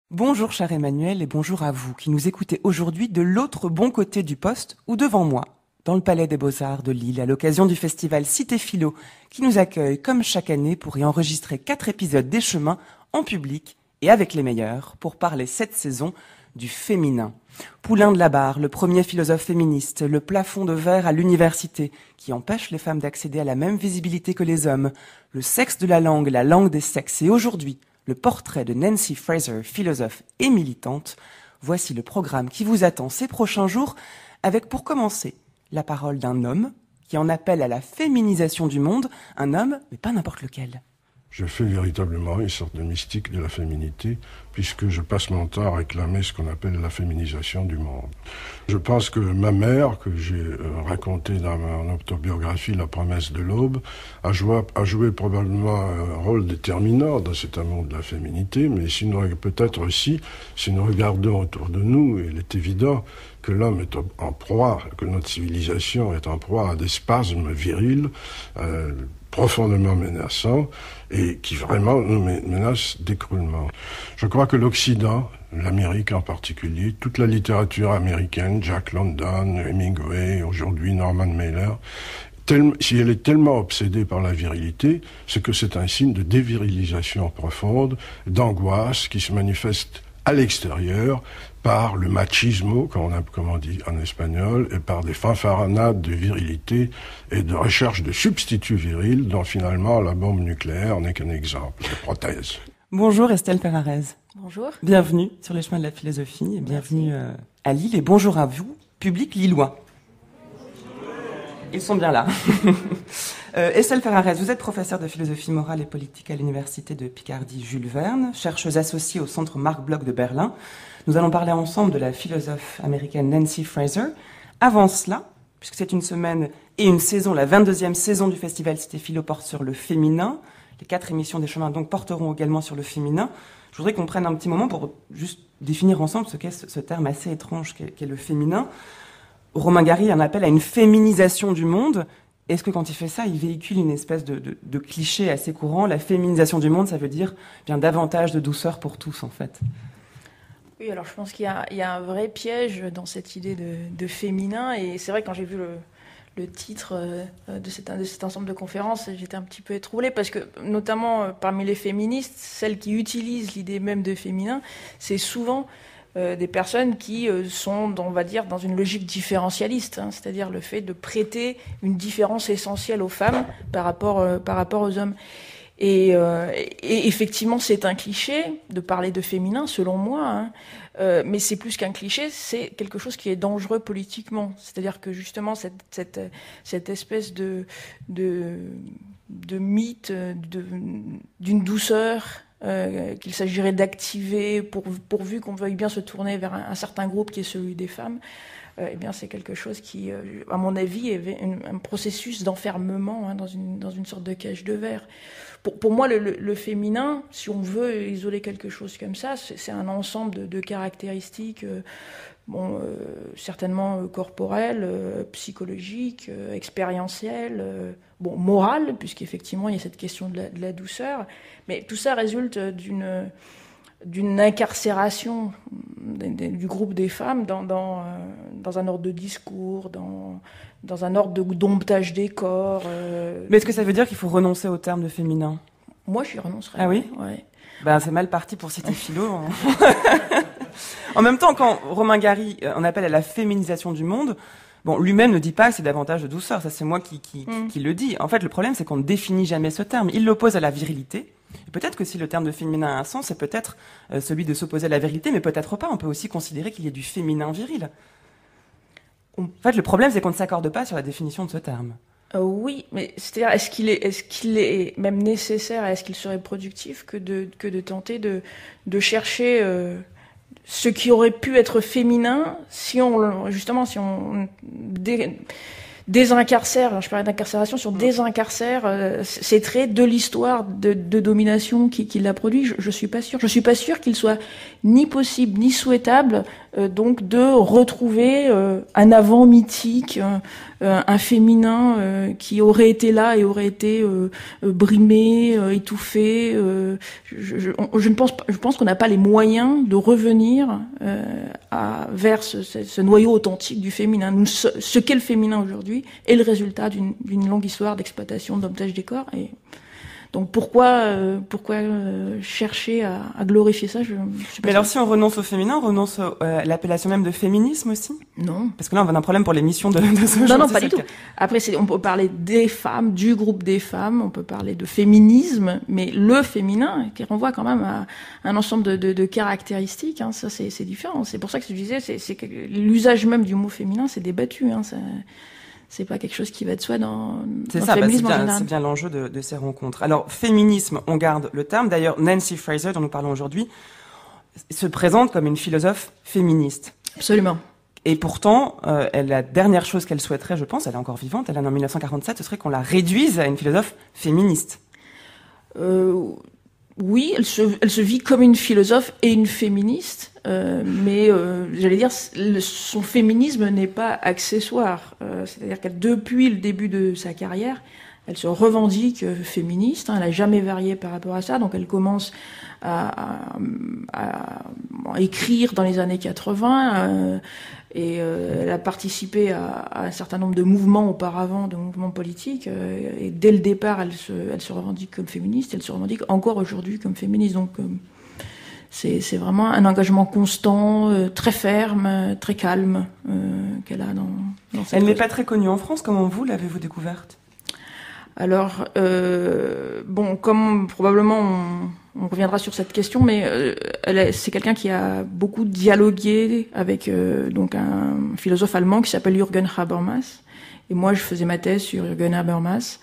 Bonjour cher Emmanuel et bonjour à vous qui nous écoutez aujourd'hui de l'autre bon côté du poste ou devant moi, dans le Palais des Beaux-Arts de Lille à l'occasion du festival Cité Philo qui nous accueille comme chaque année pour y enregistrer 4 épisodes des chemins en public et avec les meilleurs pour parler cette saison du féminin. Poulain de la Barre, le premier philosophe féministe, le plafond de verre à l'université qui empêche les femmes d'accéder à la même visibilité que les hommes, le sexe de la langue des sexes et aujourd'hui le portrait de Nancy Fraser, philosophe et militante. Voici le programme qui vous attend ces prochains jours, avec pour commencer la parole d'un homme qui en appelle à la féminisation du monde, un homme, mais pas n'importe lequel. Je fais véritablement une sorte de mystique de la féminité, puisque je passe mon temps à réclamer ce qu'on appelle la féminisation du monde. Je pense que ma mère, que j'ai raconté dans mon autobiographie La promesse de l'aube, a joué probablement un rôle déterminant dans cet amour de la féminité, mais peut-être aussi, si nous regardons autour de nous, il est évident que l'homme est en proie, que notre civilisation est en proie à des spasmes virils, profondément menaçants et qui vraiment nous menacent d'écroulement. Je crois que l'Occident, l'Amérique en particulier, toute la littérature américaine, Jack London, Hemingway, aujourd'hui Norman Mailer, si elle est tellement obsédée par la virilité, c'est que c'est un signe de dévirilisation profonde, d'angoisse qui se manifeste à l'extérieur par le machismo, comme on dit en espagnol, et par des fanfaronades de virilité et de recherche de substituts virils dont finalement la bombe nucléaire n'est qu'un exemple de prothèse. Bonjour Estelle Ferrarez. Bonjour. Bienvenue sur les chemins de la philosophie et bienvenue à Lille et bonjour à vous, public lillois. Ils sont bien là. Estelle Ferrarez, vous êtes professeure de philosophie morale et politique à l'université de Picardie Jules Verne, chercheuse associée au centre Marc Bloch de Berlin. Nous allons parler ensemble de la philosophe américaine Nancy Fraser. Avant cela, puisque c'est une semaine et une saison, la 22e saison du festival Cité Philo porte sur le féminin. Les 4 émissions des chemins donc porteront également sur le féminin. Je voudrais qu'on prenne un petit moment pour juste définir ensemble ce qu'est ce terme assez étrange qu'est le féminin. Romain Gary en appelle à une féminisation du monde. Est-ce que quand il fait ça, il véhicule une espèce de cliché assez courant? La féminisation du monde, ça veut dire bien davantage de douceur pour tous, en fait. Oui, alors je pense qu'il y a un vrai piège dans cette idée de féminin. Et c'est vrai que quand j'ai vu le titre de cet ensemble de conférences, j'étais un petit peu étroublée parce que, notamment parmi les féministes, celles qui utilisent l'idée même de féminin, c'est souvent des personnes qui sont, on va dire, dans une logique différentialiste, hein, c'est-à-dire le fait de prêter une différence essentielle aux femmes par rapport aux hommes. Et effectivement, c'est un cliché de parler de féminin, selon moi, hein, mais c'est plus qu'un cliché, c'est quelque chose qui est dangereux politiquement. C'est-à-dire que justement, cette espèce de mythe, d'une douceur, qu'il s'agirait d'activer pourvu qu'on veuille bien se tourner vers un certain groupe qui est celui des femmes, eh bien c'est quelque chose qui, à mon avis, est un processus d'enfermement, hein, dans une sorte de cage de verre. Pour moi, le féminin, si on veut isoler quelque chose comme ça, c'est un ensemble de caractéristiques, certainement corporelles, psychologiques, expérientielles, morales, puisqu'effectivement il y a cette question de la douceur, mais tout ça résulte d'une incarcération du groupe des femmes dans un ordre de discours, dans un ordre domptage des corps. Mais est-ce que ça veut dire qu'il faut renoncer au terme de féminin? Moi, j'y renoncerais. Ah oui? Ouais. Ben, c'est mal parti pour Cité Philo. En même temps, quand Romain Gary en appelle à la féminisation du monde, bon, lui-même ne dit pas que c'est davantage de douceur. Ça, c'est moi qui le dis. En fait, le problème, c'est qu'on ne définit jamais ce terme. Il l'oppose à la virilité. Et peut-être que si le terme de féminin a un sens, c'est peut-être celui de s'opposer à la virilité, mais peut-être pas. On peut aussi considérer qu'il y ait du féminin viril. En fait, le problème, c'est qu'on ne s'accorde pas sur la définition de ce terme. Oui, mais c'est-à-dire, est-ce qu'il est même nécessaire, est-ce qu'il serait productif que de tenter de chercher ce qui aurait pu être féminin si on désincarcère, je parlais d'incarcération, sur désincarcère ces traits de l'histoire de domination qui l'a produit. Je suis pas sûre. Je suis pas sûre qu'il soit ni possible ni souhaitable donc de retrouver un avant mythique, un féminin qui aurait été là et aurait été brimé, étouffé. Je pense qu'on n'a pas les moyens de revenir vers ce noyau authentique du féminin. Ce qu'est le féminin aujourd'hui est le résultat d'une longue histoire d'exploitation, de domptage des corps. Et donc pourquoi chercher à glorifier ça, je suis pas Mais sûre. alors si on renonce au féminin, on renonce à l'appellation même de féminisme aussi? Non. Parce que là, on a un problème pour l'émission de ce jour. Non, pas du tout. Après, on peut parler des femmes, du groupe des femmes, on peut parler de féminisme, mais le féminin, qui renvoie quand même à un ensemble de caractéristiques, hein, ça c'est différent. C'est pour ça que je disais, c'est que l'usage même du mot féminin, c'est débattu, hein, c'est pas quelque chose qui va de soi dans le féminisme en général. C'est bien l'enjeu de ces rencontres. Alors, féminisme, on garde le terme. D'ailleurs, Nancy Fraser, dont nous parlons aujourd'hui, se présente comme une philosophe féministe. Absolument. Et pourtant, la dernière chose qu'elle souhaiterait, je pense, elle est encore vivante, elle est née en 1947, ce serait qu'on la réduise à une philosophe féministe. Oui, elle se vit comme une philosophe et une féministe, mais j'allais dire, son féminisme n'est pas accessoire. C'est-à-dire qu'elle, depuis le début de sa carrière, elle se revendique féministe, hein, elle n'a jamais varié par rapport à ça, donc elle commence à écrire dans les années 80, et elle a participé à un certain nombre de mouvements auparavant, de mouvements politiques, et dès le départ, elle se revendique comme féministe, elle se revendique encore aujourd'hui comme féministe, donc c'est vraiment un engagement constant, très ferme, très calme, qu'elle a dans cette Elle n'est pas très connue en France, comment vous l'avez-vous découverte? Alors, comme probablement on reviendra sur cette question, mais c'est quelqu'un qui a beaucoup dialogué avec donc un philosophe allemand qui s'appelle Jürgen Habermas. Et moi, je faisais ma thèse sur Jürgen Habermas.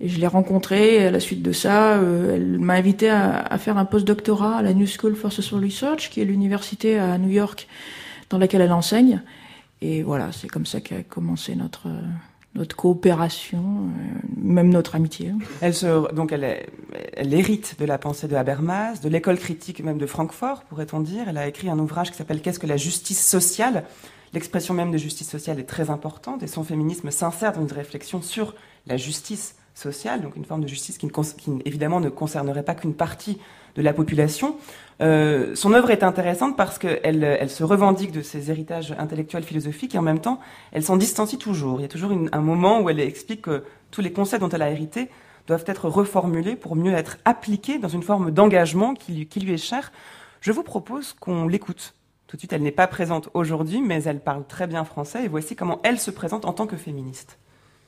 Et je l'ai rencontré, et à la suite de ça, elle m'a invité à faire un post-doctorat à la New School for Social Research, qui est l'université à New York dans laquelle elle enseigne. Et voilà, c'est comme ça qu'a commencé notre coopération, même notre amitié. Elle hérite de la pensée de Habermas, de l'école critique même de Francfort, pourrait-on dire. Elle a écrit un ouvrage qui s'appelle « Qu'est-ce que la justice sociale ?» L'expression même de justice sociale est très importante et son féminisme s'insère dans une réflexion sur la justice sociale, donc une forme de justice qui évidemment ne concernerait pas qu'une partie de la population. Son œuvre est intéressante parce qu'elle se revendique de ses héritages intellectuels philosophiques et en même temps, elle s'en distancie toujours. Il y a toujours un moment où elle explique que tous les concepts dont elle a hérité doivent être reformulés pour mieux être appliqués dans une forme d'engagement qui lui est chère. Je vous propose qu'on l'écoute. Tout de suite, elle n'est pas présente aujourd'hui, mais elle parle très bien français et voici comment elle se présente en tant que féministe.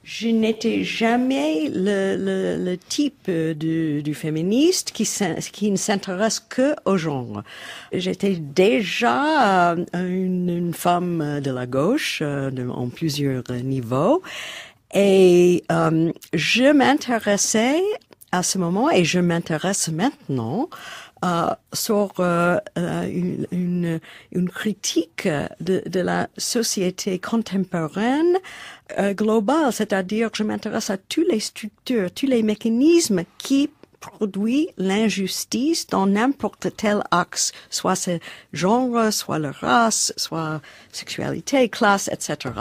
Je n'étais jamais le type du féministe qui ne s'intéresse que au genre. J'étais déjà une femme de la gauche en plusieurs niveaux et je m'intéressais à ce moment et je m'intéresse maintenant sur une critique de la société contemporaine globale, c'est-à-dire je m'intéresse à toutes les structures, tous les mécanismes qui produisent l'injustice dans n'importe quel axe, soit c'est genre, soit la race, soit sexualité, classe, etc.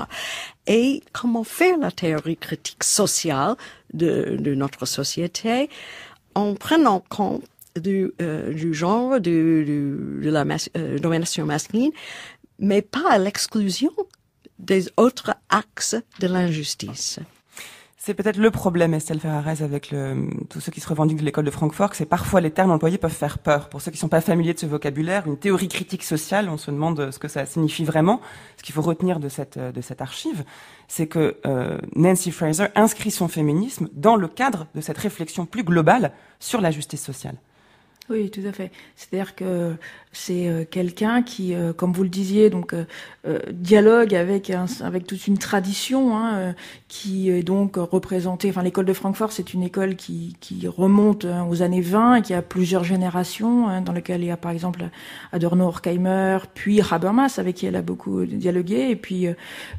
Et comment faire la théorie critique sociale de notre société en prenant compte du genre, de la domination masculine, mais pas à l'exclusion des autres axes de l'injustice. C'est peut-être le problème, Estelle Ferrarez, avec tous ceux qui se revendiquent de l'école de Francfort, que c'est parfois les termes employés peuvent faire peur. Pour ceux qui ne sont pas familiers de ce vocabulaire, une théorie critique sociale, on se demande ce que ça signifie vraiment. Ce qu'il faut retenir de cette archive, c'est que Nancy Fraser inscrit son féminisme dans le cadre de cette réflexion plus globale sur la justice sociale. Oui, tout à fait. C'est-à-dire que c'est quelqu'un qui, comme vous le disiez, donc dialogue avec toute une tradition qui est donc représentée. Enfin, l'école de Francfort, c'est une école qui remonte aux années 20 et qui a plusieurs générations, dans lesquelles il y a par exemple Adorno, Horkheimer, puis Habermas avec qui elle a beaucoup dialogué, et puis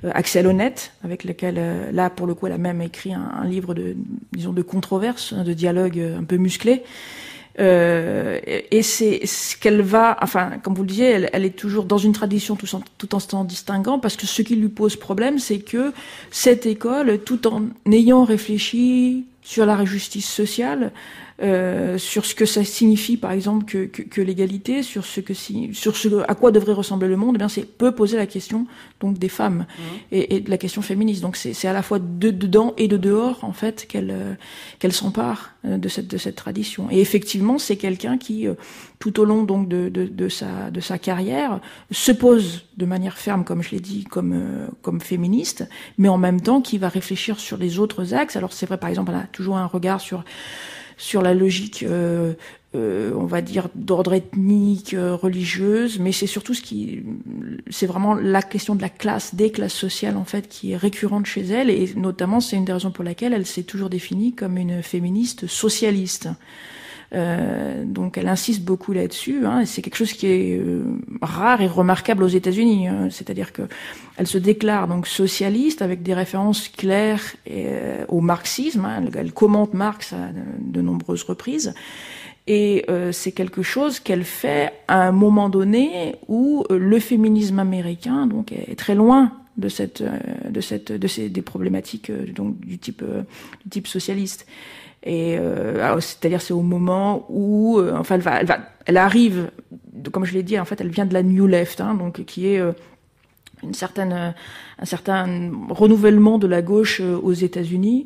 Axel Honneth avec lequel là pour le coup elle a même écrit un livre de controverse, de dialogue un peu musclé. Et c'est ce qu'elle va, enfin, comme vous le disiez, elle est toujours dans une tradition tout en s'en distinguant, parce que ce qui lui pose problème, c'est que cette école, tout en ayant réfléchi sur la justice sociale, sur ce que ça signifie, par exemple, que l'égalité, sur ce à quoi devrait ressembler le monde, eh bien, peut poser la question, donc, des femmes, et de la question féministe. Donc, c'est à la fois de dedans et de dehors, en fait, qu'elle s'empare de cette tradition. Et effectivement, c'est quelqu'un qui, tout au long, donc, de sa carrière, se pose de manière ferme, comme je l'ai dit, comme féministe, mais en même temps, qui va réfléchir sur les autres axes. Alors, c'est vrai, par exemple, elle a toujours un regard sur la logique, on va dire, d'ordre ethnique, religieuse, mais c'est surtout c'est vraiment la question de la classe, des classes sociales, en fait, qui est récurrente chez elle, et notamment, c'est une des raisons pour laquelle elle s'est toujours définie comme une féministe socialiste. Donc elle insiste beaucoup là-dessus, et c'est quelque chose qui est rare et remarquable aux États-Unis, c'est-à-dire que elle se déclare donc socialiste avec des références claires au marxisme, elle commente Marx à de nombreuses reprises, et c'est quelque chose qu'elle fait à un moment donné où le féminisme américain donc est très loin des problématiques donc du type socialiste. Et c'est-à-dire c'est au moment où enfin elle arrive, comme je l'ai dit, en fait elle vient de la New Left, donc qui est un certain renouvellement de la gauche aux États-Unis,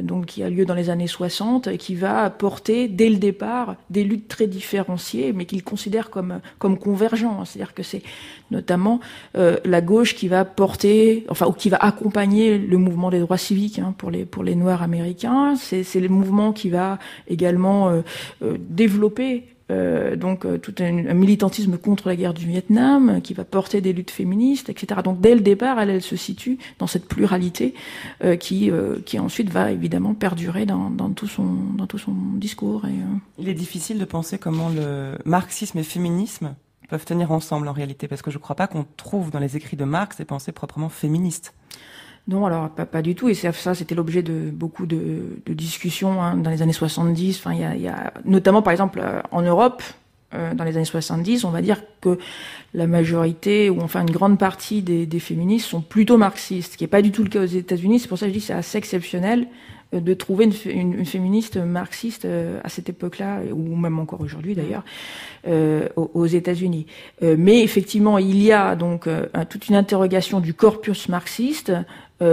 donc qui a lieu dans les années 60, et qui va porter dès le départ des luttes très différenciées, mais qu'il considère comme convergents. C'est-à-dire que c'est notamment la gauche qui va porter, enfin, ou qui va accompagner le mouvement des droits civiques pour les Noirs américains. C'est le mouvement qui va également développer tout un militantisme contre la guerre du Vietnam, qui va porter des luttes féministes, etc. Donc dès le départ, elle se situe dans cette pluralité qui ensuite va évidemment perdurer dans tout son discours. Il est difficile de penser comment le marxisme et le féminisme peuvent tenir ensemble en réalité, parce que je ne crois pas qu'on trouve dans les écrits de Marx des pensées proprement féministes. Non, alors pas du tout. Et ça, c'était l'objet de beaucoup de discussions dans les années 70. Enfin, il y a notamment, par exemple, en Europe, dans les années 70, on va dire que la majorité, ou enfin une grande partie des féministes sont plutôt marxistes, ce qui n'est pas du tout le cas aux États-Unis. C'est pour ça que je dis que c'est assez exceptionnel de trouver une féministe marxiste à cette époque-là, ou même encore aujourd'hui d'ailleurs, aux États-Unis. Mais effectivement, il y a donc toute une interrogation du corpus marxiste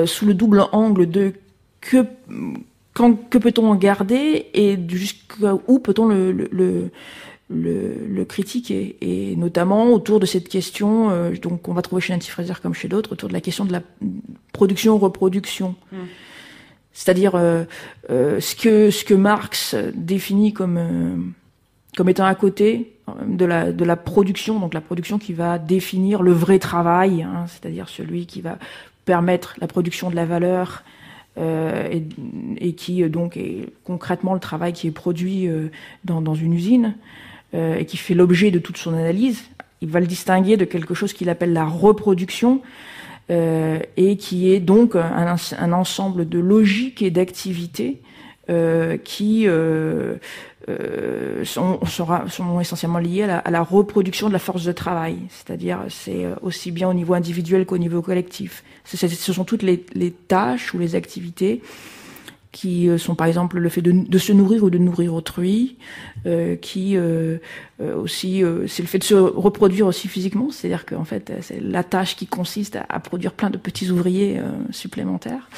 sous le double angle de que peut-on en garder et jusqu'où peut-on le critiquer, et notamment autour de cette question donc on va trouver chez Nancy Fraser comme chez d'autres, autour de la question de la production-reproduction. C'est-à-dire ce que Marx définit comme étant à côté de la production, donc la production qui va définir le vrai travail, c'est-à-dire celui qui va permettre la production de la valeur et qui donc est concrètement le travail qui est produit dans une usine et qui fait l'objet de toute son analyse. Il va le distinguer de quelque chose qu'il appelle la reproduction, et qui est donc un ensemble de logiques et d'activités qui sont essentiellement liées à la reproduction de la force de travail. C'est-à-dire, c'est aussi bien au niveau individuel qu'au niveau collectif. Ce sont toutes les tâches ou les activités qui sont par exemple le fait de se nourrir ou de nourrir autrui, qui aussi c'est le fait de se reproduire aussi physiquement, c'est-à-dire qu'en fait c'est la tâche qui consiste à produire plein de petits ouvriers supplémentaires,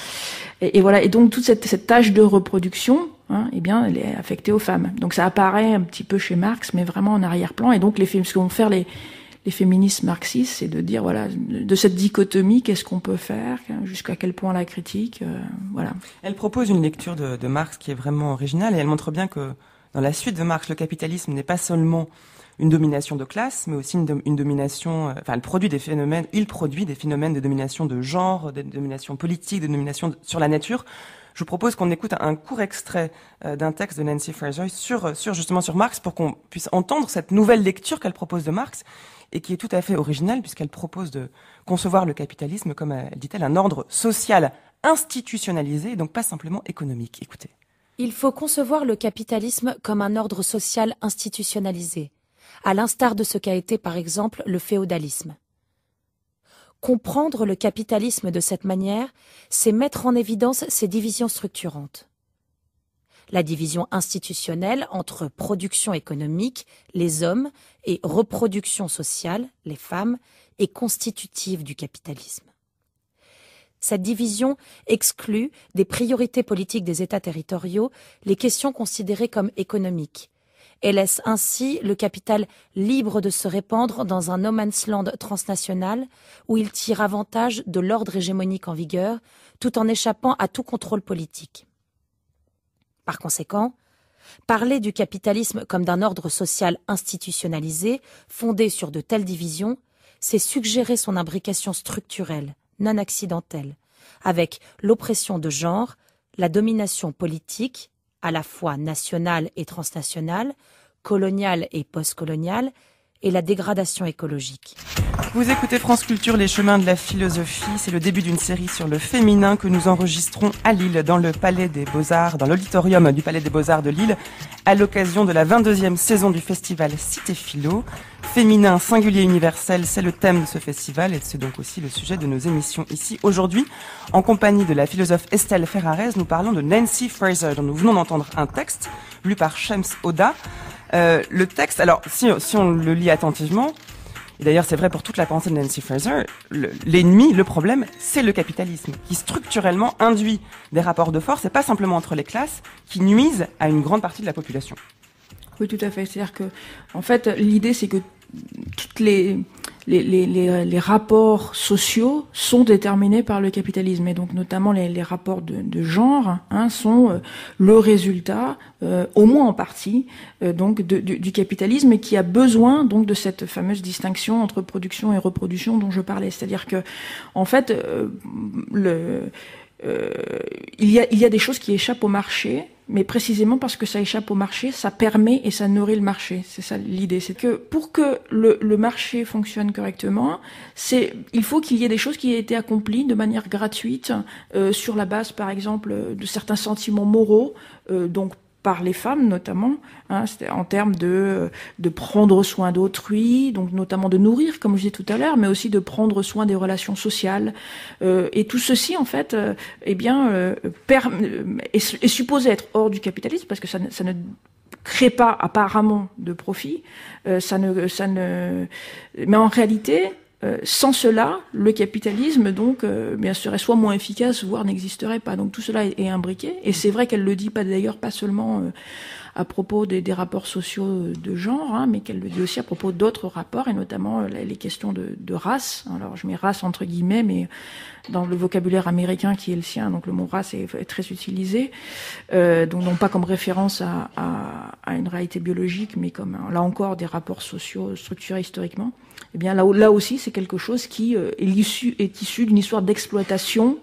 et voilà. Et donc toute cette tâche de reproduction, eh bien elle est affectée aux femmes. Donc ça apparaît un petit peu chez Marx, mais vraiment en arrière-plan. Et donc ce que vont faire les féministes marxistes, c'est de dire, voilà, de cette dichotomie, qu'est-ce qu'on peut faire, jusqu'à quel point la critique, voilà. Elle propose une lecture de Marx qui est vraiment originale, et elle montre bien que dans la suite de Marx, le capitalisme n'est pas seulement une domination de classe, mais aussi une domination, il produit des phénomènes de domination de genre, de domination politique, de domination sur la nature. Je vous propose qu'on écoute un court extrait d'un texte de Nancy Fraser justement sur Marx pour qu'on puisse entendre cette nouvelle lecture qu'elle propose de Marx et qui est tout à fait originale puisqu'elle propose de concevoir le capitalisme comme, dit-elle, un ordre social institutionnalisé et donc pas simplement économique. Écoutez. Il faut concevoir le capitalisme comme un ordre social institutionnalisé, à l'instar de ce qu'a été par exemple le féodalisme. Comprendre le capitalisme de cette manière, c'est mettre en évidence ses divisions structurantes. La division institutionnelle entre production économique, les hommes, et reproduction sociale, les femmes, est constitutive du capitalisme. Cette division exclut des priorités politiques des États territoriaux les questions considérées comme économiques, et laisse ainsi le capital libre de se répandre dans un no man's land transnational où il tire avantage de l'ordre hégémonique en vigueur tout en échappant à tout contrôle politique. Par conséquent, parler du capitalisme comme d'un ordre social institutionnalisé fondé sur de telles divisions, c'est suggérer son imbrication structurelle, non accidentelle, avec l'oppression de genre, la domination politique, à la fois nationale et transnationale, coloniale et postcoloniale, et la dégradation écologique. Vous écoutez France Culture, les chemins de la philosophie. C'est le début d'une série sur le féminin que nous enregistrons à Lille, dans le Palais des Beaux-Arts, dans l'auditorium du Palais des Beaux-Arts de Lille, à l'occasion de la 22e saison du festival Cité Philo. Féminin, singulier, universel, c'est le thème de ce festival et c'est donc aussi le sujet de nos émissions ici. Aujourd'hui, en compagnie de la philosophe Estelle Ferrarez, nous parlons de Nancy Fraser, dont nous venons d'entendre un texte lu par Shams Oda. Le texte, alors si on le lit attentivement, et d'ailleurs c'est vrai pour toute la pensée de Nancy Fraser, l'ennemi, le problème, c'est le capitalisme, qui structurellement induit des rapports de force, et pas simplement entre les classes, qui nuisent à une grande partie de la population. Oui, tout à fait. C'est-à-dire que, en fait, l'idée c'est que toutes les rapports sociaux sont déterminés par le capitalisme et donc notamment les rapports de genre sont le résultat, au moins en partie, donc du capitalisme et qui a besoin donc de cette fameuse distinction entre production et reproduction dont je parlais. C'est-à-dire que en fait il y a des choses qui échappent au marché, mais précisément parce que ça échappe au marché, ça permet et ça nourrit le marché. C'est ça l'idée. C'est que pour que le marché fonctionne correctement, il faut qu'il y ait des choses qui aient été accomplies de manière gratuite, sur la base, par exemple, de certains sentiments moraux, donc par les femmes notamment, en termes de prendre soin d'autrui, donc notamment de nourrir, comme je disais tout à l'heure, mais aussi de prendre soin des relations sociales. Et tout ceci, en fait, est supposé être hors du capitalisme, parce que ça ne crée pas apparemment de profit. Mais en réalité, sans cela, le capitalisme donc serait soit moins efficace, voire n'existerait pas. Donc tout cela est imbriqué. Et c'est vrai qu'elle le dit pas d'ailleurs pas seulement à propos des rapports sociaux de genre, mais qu'elle le dit aussi à propos d'autres rapports et notamment les questions de race. Alors je mets race entre guillemets, mais dans le vocabulaire américain qui est le sien, donc le mot race est très utilisé, donc non pas comme référence à une réalité biologique, mais comme là encore des rapports sociaux structurés historiquement. Eh bien là aussi c'est quelque chose qui est issu d'une histoire d'exploitation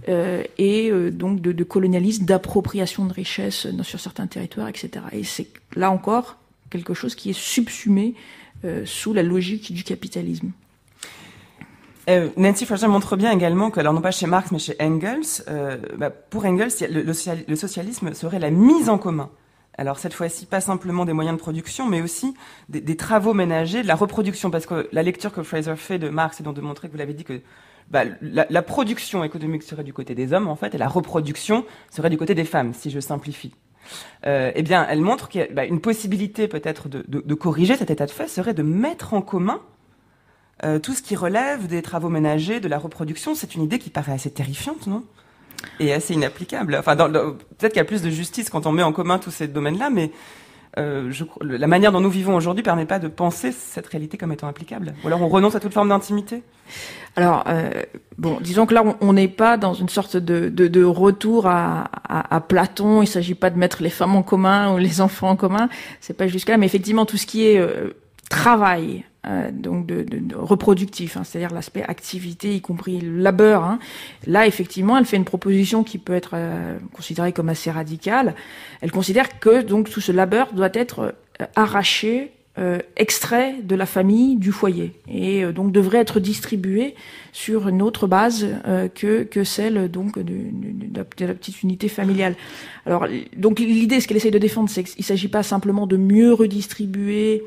et donc de colonialisme, d'appropriation de richesses sur certains territoires, etc. Et c'est là encore quelque chose qui est subsumé sous la logique du capitalisme. Nancy Fraser montre bien également que, alors non pas chez Marx mais chez Engels, pour Engels, le socialisme serait la mise en commun. Alors cette fois-ci, pas simplement des moyens de production, mais aussi des travaux ménagers, de la reproduction, parce que la lecture que Fraser fait de Marx est donc de montrer, que vous l'avez dit, que la production économique serait du côté des hommes, en fait, et la reproduction serait du côté des femmes, si je simplifie. Eh bien, elle montre qu'il y a une possibilité peut-être de corriger cet état de fait, serait de mettre en commun tout ce qui relève des travaux ménagers, de la reproduction. C'est une idée qui paraît assez terrifiante, non ? Et assez inapplicable. Enfin, peut-être qu'il y a plus de justice quand on met en commun tous ces domaines-là, mais la manière dont nous vivons aujourd'hui permet pas de penser cette réalité comme étant applicable. Ou alors on renonce à toute forme d'intimité. Alors, disons que là, on n'est pas dans une sorte de retour à Platon. Il s'agit pas de mettre les femmes en commun ou les enfants en commun. C'est pas jusqu'à là. Mais effectivement, tout ce qui est travail, donc de reproductif, c'est-à-dire l'aspect activité, y compris le labeur. Là, effectivement, elle fait une proposition qui peut être considérée comme assez radicale. Elle considère que donc tout ce labeur doit être arraché, extrait de la famille, du foyer, et donc devrait être distribué sur une autre base que celle donc de la petite unité familiale. Alors, donc l'idée, ce qu'elle essaie de défendre, c'est qu'il ne s'agit pas simplement de mieux redistribuer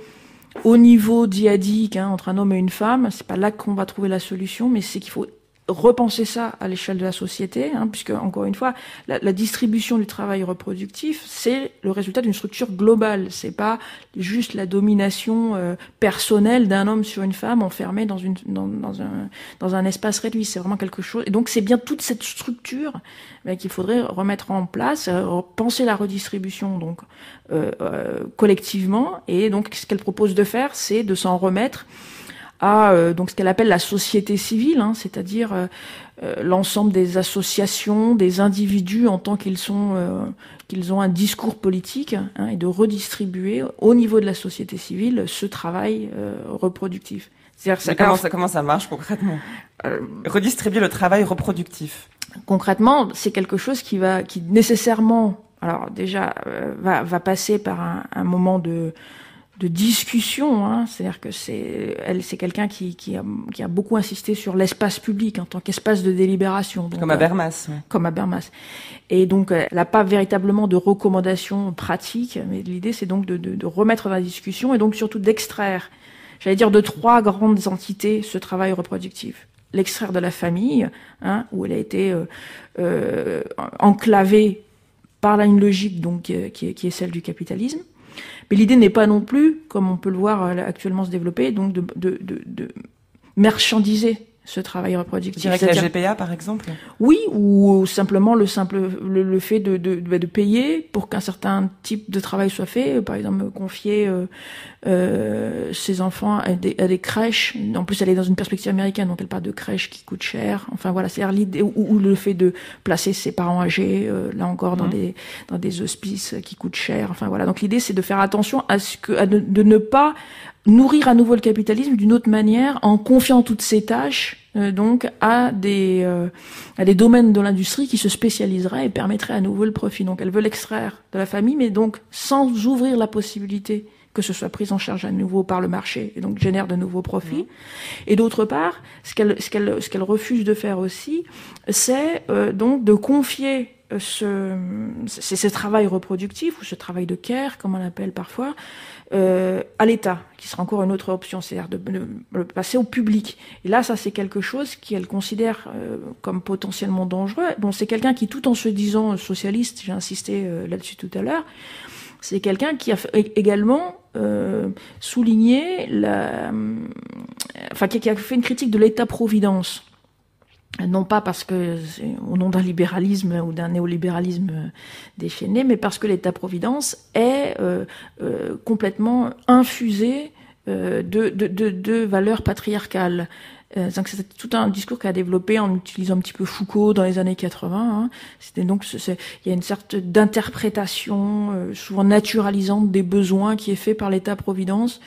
au niveau dyadique entre un homme et une femme. C'est pas là qu'on va trouver la solution, mais c'est qu'il faut repenser ça à l'échelle de la société, puisque, encore une fois, la distribution du travail reproductif, c'est le résultat d'une structure globale. C'est pas juste la domination personnelle d'un homme sur une femme enfermée dans un espace réduit. C'est vraiment quelque chose. Et donc, c'est bien toute cette structure qu'il faudrait remettre en place, penser la redistribution donc collectivement. Et donc, ce qu'elle propose de faire, c'est de s'en remettre à donc ce qu'elle appelle la société civile, c'est-à-dire l'ensemble des associations, des individus en tant qu'ils ont un discours politique, et de redistribuer au niveau de la société civile ce travail reproductif. C'est-à-dire comment ça marche concrètement redistribuer le travail reproductif. Concrètement, c'est quelque chose qui nécessairement, alors déjà va passer par un moment de discussion, c'est-à-dire que c'est quelqu'un qui a beaucoup insisté sur l'espace public en tant qu'espace de délibération. Donc, comme à Habermas. Ouais. Comme à Habermas. Et donc, elle n'a pas véritablement de recommandations pratiques, mais l'idée, c'est donc de remettre dans la discussion et donc surtout d'extraire, j'allais dire, de 3 grandes entités ce travail reproductif. L'extraire de la famille, où elle a été enclavée par une logique donc qui est celle du capitalisme. Mais l'idée n'est pas non plus, comme on peut le voir actuellement se développer, donc de marchandiser ce travail reproductif. Avec la GPA, par exemple. Oui, ou simplement le fait de payer pour qu'un certain type de travail soit fait. Par exemple, confier ses enfants à des crèches. En plus, elle est dans une perspective américaine, donc elle parle de crèches qui coûtent cher. Enfin voilà, c'est-à-dire l'idée ou le fait de placer ses parents âgés, là encore dans des hospices qui coûtent cher. Enfin voilà, donc l'idée c'est de faire attention de ne pas nourrir à nouveau le capitalisme d'une autre manière en confiant toutes ces tâches donc à des domaines de l'industrie qui se spécialiseraient et permettraient à nouveau le profit. Donc elle veut l'extraire de la famille, mais donc sans ouvrir la possibilité que ce soit pris en charge à nouveau par le marché et donc génère de nouveaux profits. Et d'autre part, ce qu'elle refuse de faire aussi, c'est donc de confier ce travail reproductif ou ce travail de care, comme on l'appelle parfois, à l'État, qui sera encore une autre option, c'est-à-dire de le passer au public. Et là, ça, c'est quelque chose qu'elle considère comme potentiellement dangereux. Bon, c'est quelqu'un qui, tout en se disant socialiste, j'ai insisté là-dessus tout à l'heure, c'est quelqu'un qui a également souligné qui a fait une critique de l'État-providence. Non pas parce que c'est au nom d'un libéralisme ou d'un néolibéralisme déchaîné, mais parce que l'État-providence est complètement infusé de valeurs patriarcales. Donc c'est tout un discours qu'elle a développé en utilisant un petit peu Foucault dans les années 80. C'était donc il y a une sorte d'interprétation souvent naturalisante des besoins qui est fait par l'État-providence.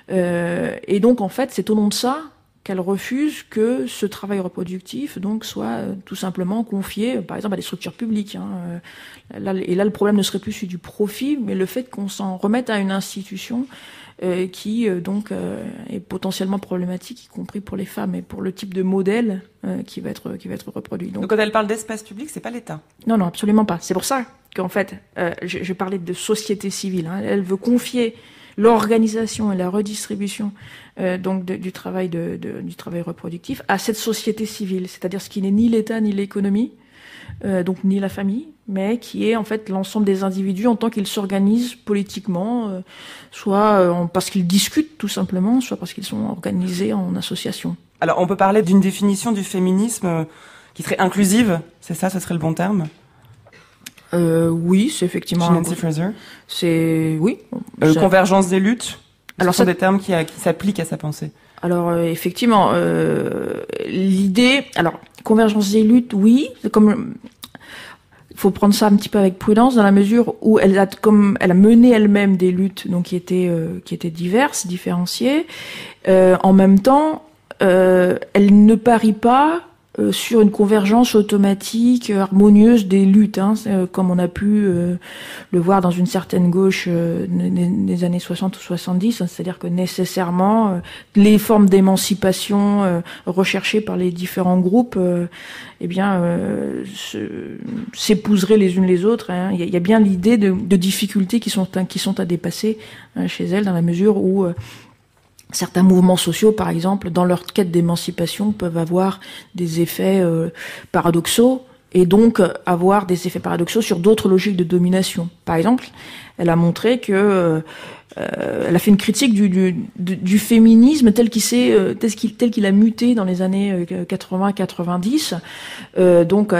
Et donc en fait, c'est au nom de ça qu'elle refuse que ce travail reproductif donc soit tout simplement confié, par exemple, à des structures publiques. Là, le problème ne serait plus celui du profit, mais le fait qu'on s'en remette à une institution qui donc est potentiellement problématique, y compris pour les femmes et pour le type de modèle qui va être reproduit. Donc quand elle parle d'espace public, c'est pas l'État. Non, absolument pas. C'est pour ça qu'en fait, je parlais de société civile. Elle veut confier l'organisation et la redistribution donc du travail reproductif à cette société civile, c'est-à-dire ce qui n'est ni l'État ni l'économie, donc ni la famille, mais qui est en fait l'ensemble des individus en tant qu'ils s'organisent politiquement, soit parce qu'ils discutent tout simplement, soit parce qu'ils sont organisés en association. Alors on peut parler d'une définition du féminisme qui serait inclusive, c'est ça, ce serait le bon terme ? Oui, c'est effectivement... Nancy Fraser. C'est... Oui. Convergence des luttes. Alors, ce sont des termes qui s'appliquent à sa pensée. Alors, effectivement, l'idée... Alors, convergence des luttes, oui. C'est comme... Il faut prendre ça un petit peu avec prudence dans la mesure où elle a mené elle-même des luttes donc qui étaient diverses, différenciées. En même temps, elle ne parie pas sur une convergence automatique, harmonieuse des luttes, comme on a pu le voir dans une certaine gauche des années 60 ou 70, c'est-à-dire que nécessairement les formes d'émancipation recherchées par les différents groupes s'épouseraient les unes les autres. Il y a bien l'idée de difficultés qui sont à dépasser chez elles, dans la mesure où certains mouvements sociaux, par exemple, dans leur quête d'émancipation, peuvent avoir des effets paradoxaux et donc avoir des effets paradoxaux sur d'autres logiques de domination. Par exemple, elle a montré que elle a fait une critique du féminisme tel qu'il a muté dans les années 80-90. Donc,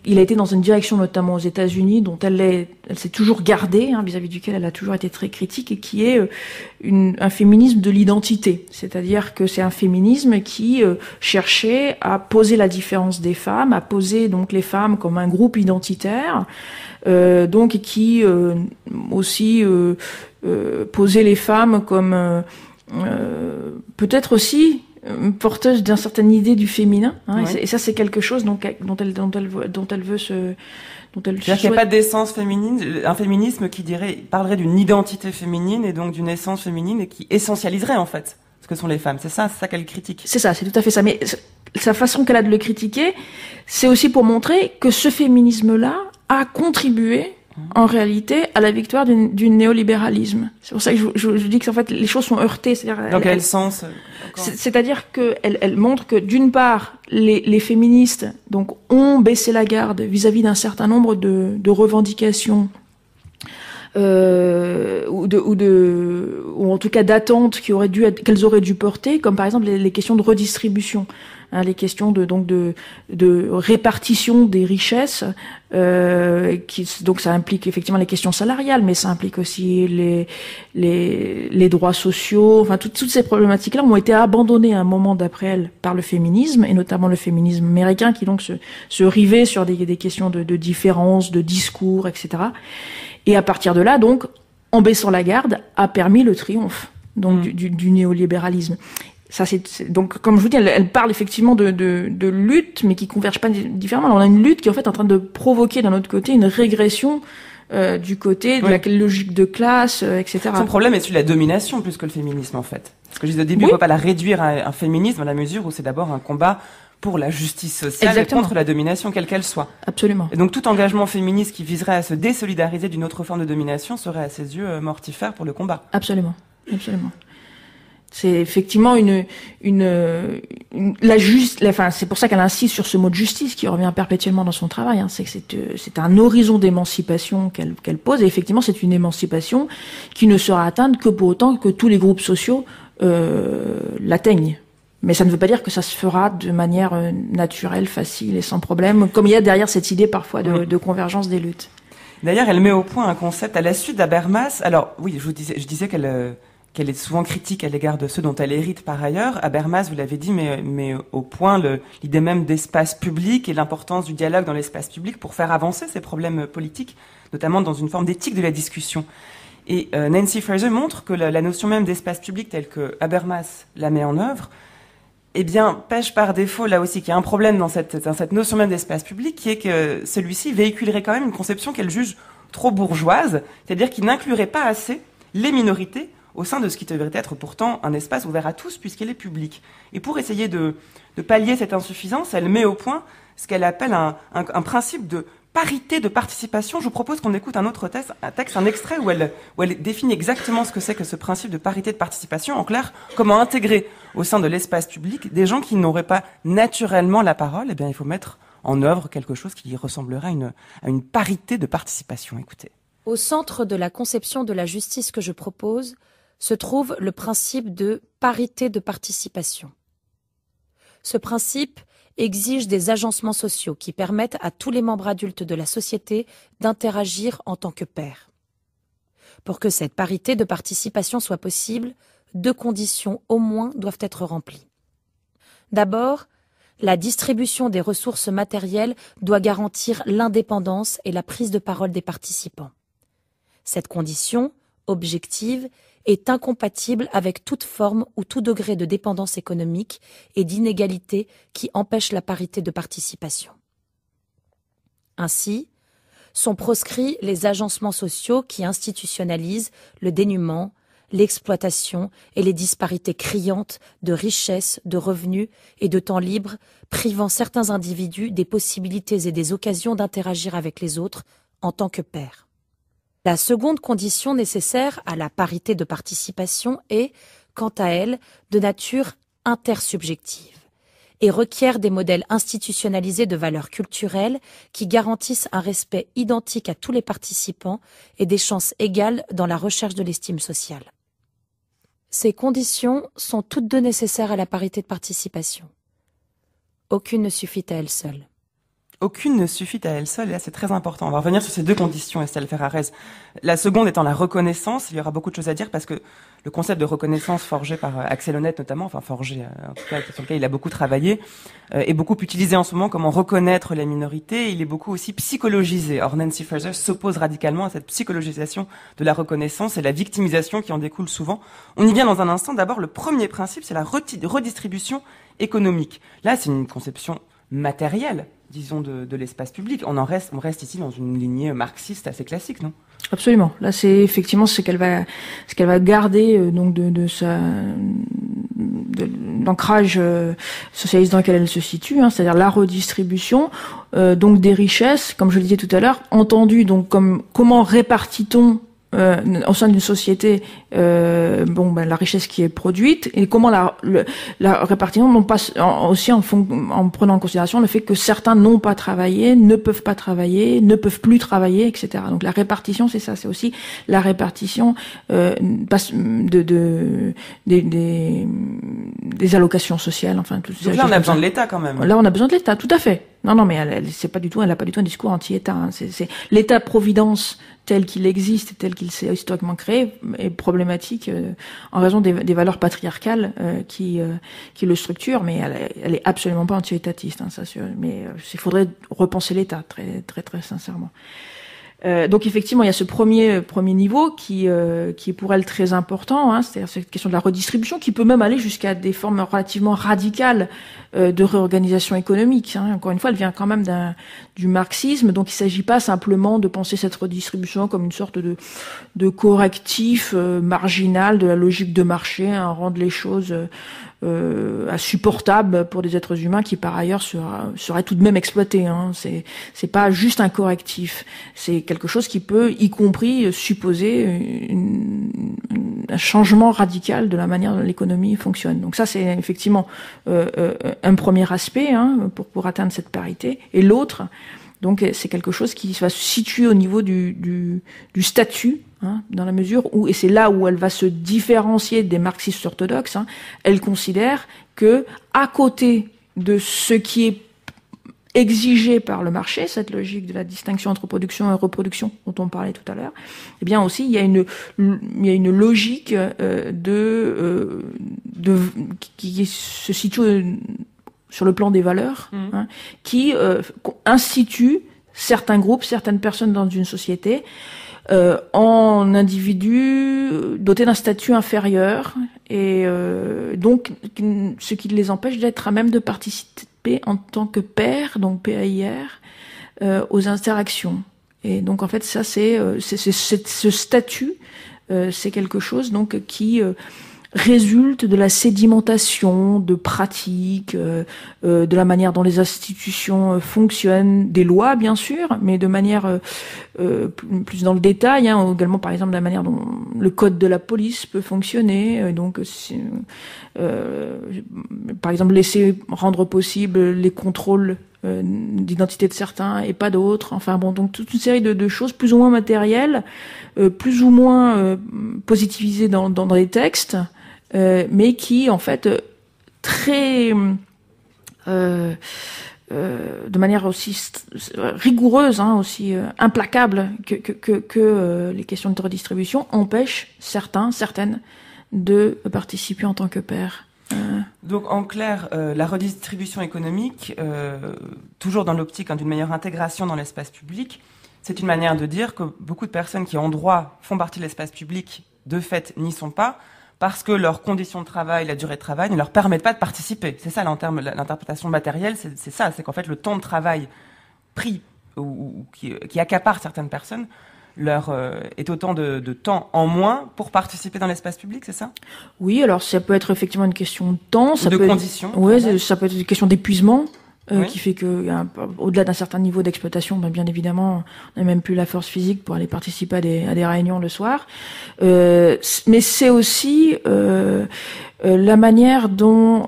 il a été dans une direction, notamment aux États-Unis, dont elle s'est toujours gardée, vis-à-vis duquel elle a toujours été très critique, et qui est un féminisme de l'identité. C'est-à-dire que c'est un féminisme qui cherchait à poser la différence des femmes, à poser donc les femmes comme un groupe identitaire, donc qui aussi poser les femmes comme peut-être aussi porteuses d'une certaine idée du féminin, et ça c'est quelque chose dont elle veut se... C'est-à-dire qu'il n'y a pas d'essence féminine, un féminisme qui parlerait d'une identité féminine et donc d'une essence féminine et qui essentialiserait en fait ce que sont les femmes. C'est ça qu'elle critique. C'est ça, c'est tout à fait ça. Mais sa façon qu'elle a de le critiquer, c'est aussi pour montrer que ce féminisme-là a contribué en réalité à la victoire du néolibéralisme. C'est pour ça que je dis que en fait les choses sont heurtées. Dans quel sens C'est-à-dire que elle montre que d'une part les féministes donc ont baissé la garde vis-à-vis d'un certain nombre de revendications ou en tout cas d'attentes qu'elles auraient dû porter, comme par exemple les questions de redistribution. Les questions de répartition des richesses, donc ça implique effectivement les questions salariales, mais ça implique aussi les droits sociaux. Enfin, toutes ces problématiques-là ont été abandonnées à un moment d'après elle par le féminisme, et notamment le féminisme américain, qui donc se rivait sur des questions de différence, de discours, etc. Et à partir de là, donc, en baissant la garde, a permis le triomphe donc du néolibéralisme. Ça, donc, comme je vous dis, elle parle effectivement de lutte, mais qui convergent pas différemment. Alors, on a une lutte qui est en fait en train de provoquer d'un autre côté une régression du côté de la logique de classe, etc. Son problème est celui de la domination plus que le féminisme en fait. Parce que je disais au début, on ne peut pas la réduire à un féminisme à la mesure où c'est d'abord un combat pour la justice sociale et contre la domination, quelle qu'elle soit. Absolument. Et donc tout engagement féministe qui viserait à se désolidariser d'une autre forme de domination serait à ses yeux mortifère pour le combat. Absolument, absolument. C'est effectivement c'est pour ça qu'elle insiste sur ce mot de justice qui revient perpétuellement dans son travail. C'est que c'est un horizon d'émancipation qu'elle pose, et effectivement c'est une émancipation qui ne sera atteinte que pour autant que tous les groupes sociaux l'atteignent. Mais ça ne veut pas dire que ça se fera de manière naturelle, facile et sans problème, comme il y a derrière cette idée parfois de convergence des luttes. D'ailleurs, elle met au point un concept à la suite d'Habermas. Alors oui, je disais qu'elle est souvent critique à l'égard de ceux dont elle hérite par ailleurs. Habermas, vous l'avez dit, mais au point l'idée même d'espace public et l'importance du dialogue dans l'espace public pour faire avancer ces problèmes politiques, notamment dans une forme d'éthique de la discussion. Et Nancy Fraser montre que la notion même d'espace public telle que Habermas la met en œuvre, pêche par défaut là aussi, qu'il y a un problème dans cette notion même d'espace public, qui est que celui-ci véhiculerait quand même une conception qu'elle juge trop bourgeoise, c'est-à-dire qu'il n'inclurait pas assez les minorités au sein de ce qui devrait être pourtant un espace ouvert à tous puisqu'il est public. Et pour essayer de pallier cette insuffisance, elle met au point ce qu'elle appelle un principe de parité de participation. Je vous propose qu'on écoute un extrait où elle définit exactement ce que c'est que ce principe de parité de participation. En clair, comment intégrer au sein de l'espace public des gens qui n'auraient pas naturellement la parole. Il faut mettre en œuvre quelque chose qui ressemblerait à une parité de participation. Écoutez. Au centre de la conception de la justice que je propose se trouve le principe de parité de participation. Ce principe exige des agencements sociaux qui permettent à tous les membres adultes de la société d'interagir en tant que pairs. Pour que cette parité de participation soit possible, 2 conditions au moins doivent être remplies. D'abord, la distribution des ressources matérielles doit garantir l'indépendance et la prise de parole des participants. Cette condition, objective, est incompatible avec toute forme ou tout degré de dépendance économique et d'inégalité qui empêche la parité de participation. Ainsi, sont proscrits les agencements sociaux qui institutionnalisent le dénuement, l'exploitation et les disparités criantes de richesses, de revenus et de temps libre, privant certains individus des possibilités et des occasions d'interagir avec les autres en tant que pairs. La seconde condition nécessaire à la parité de participation est, quant à elle, de nature intersubjective et requiert des modèles institutionnalisés de valeurs culturelles qui garantissent un respect identique à tous les participants et des chances égales dans la recherche de l'estime sociale. Ces conditions sont toutes deux nécessaires à la parité de participation. Aucune ne suffit à elle seule. Aucune ne suffit à elle seule, et là c'est très important. On va revenir sur ces 2 conditions, Estelle Ferrarez. La seconde étant la reconnaissance. Il y aura beaucoup de choses à dire parce que le concept de reconnaissance forgé par Axel Honneth notamment, enfin forgé en tout cas, sur lequel il a beaucoup travaillé, est beaucoup utilisé en ce moment, comment reconnaître les minorités. Il est beaucoup aussi psychologisé. Or Nancy Fraser s'oppose radicalement à cette psychologisation de la reconnaissance et la victimisation qui en découle souvent. On y vient dans un instant. D'abord, le premier principe, c'est la redistribution économique. Là, c'est une conception matérielle, disons, de l'espace public. On reste ici dans une lignée marxiste assez classique, non? Absolument. Là, c'est effectivement ce qu'elle va garder donc de l'ancrage socialiste dans lequel elle se situe, hein, c'est-à-dire la redistribution donc des richesses, comme je le disais tout à l'heure, entendu donc comme comment répartit-on au sein d'une société la richesse qui est produite et comment la répartition non pas aussi en prenant en considération le fait que certains n'ont pas travaillé, ne peuvent pas travailler, ne peuvent plus travailler, etc. Donc la répartition, c'est ça, c'est aussi la répartition des allocations sociales, enfin tout ça. Donc là on a besoin de l'État quand même. Là on a besoin de l'État, tout à fait. Non, mais elle a pas du tout un discours anti-État. Hein. C'est l'État-providence tel qu'il existe, tel qu'il s'est historiquement créé, est problématique en raison des valeurs patriarcales qui le structurent, mais elle est absolument pas anti-étatiste. Hein, ça, mais il faudrait repenser l'État très très très sincèrement. Donc effectivement, il y a ce premier niveau qui est pour elle très important, hein, c'est-à-dire cette question de la redistribution qui peut même aller jusqu'à des formes relativement radicales de réorganisation économique. Hein. Encore une fois, elle vient quand même du marxisme, donc il ne s'agit pas simplement de penser cette redistribution comme une sorte de correctif marginal de la logique de marché, hein, rendre les choses insupportable pour des êtres humains qui par ailleurs seraient tout de même exploités. Hein. C'est pas juste un correctif, c'est quelque chose qui peut, y compris, supposer un changement radical de la manière dont l'économie fonctionne. Donc ça, c'est effectivement un premier aspect, hein, pour atteindre cette parité. Et l'autre, donc, c'est quelque chose qui va se situer au niveau du statut, hein, dans la mesure où, et c'est là où elle va se différencier des marxistes orthodoxes, hein, elle considère que, à côté de ce qui est exigé par le marché, cette logique de la distinction entre production et reproduction dont on parlait tout à l'heure, eh bien aussi il y a une logique qui se situe sur le plan des valeurs, hein, qui institue certains groupes, certaines personnes dans une société en individus dotés d'un statut inférieur et donc ce qui les empêche d'être à même de participer en tant que pairs, donc PAIR, aux interactions. Et donc en fait ça c'est ce statut, c'est quelque chose donc qui résulte de la sédimentation de pratiques, de la manière dont les institutions fonctionnent, des lois bien sûr, mais de manière plus dans le détail, hein, également par exemple de la manière dont le code de la police peut fonctionner, donc par exemple laisser rendre possible les contrôles d'identité de certains et pas d'autres, enfin bon, donc toute une série de choses plus ou moins matérielles, plus ou moins positivisées dans les textes, mais qui en fait très de manière aussi rigoureuse, aussi implacable que les questions de redistribution, empêchent certaines de participer en tant que père. Donc en clair, la redistribution économique, toujours dans l'optique d'une meilleure intégration dans l'espace public, c'est une manière de dire que beaucoup de personnes qui en droit font partie de l'espace public, de fait, n'y sont pas, parce que leurs conditions de travail, la durée de travail ne leur permettent pas de participer. C'est ça l'interprétation matérielle, c'est ça, c'est qu'en fait le temps de travail pris ou qui accapare certaines personnes leur est autant de temps en moins pour participer dans l'espace public, c'est ça? Oui, alors ça peut être effectivement une question de temps, ça de peut conditions. Ça peut être une question d'épuisement. Oui. Qui fait que au-delà d'un certain niveau d'exploitation, bien évidemment, on n'a même plus la force physique pour aller participer à des réunions le soir. Mais c'est aussi la manière dont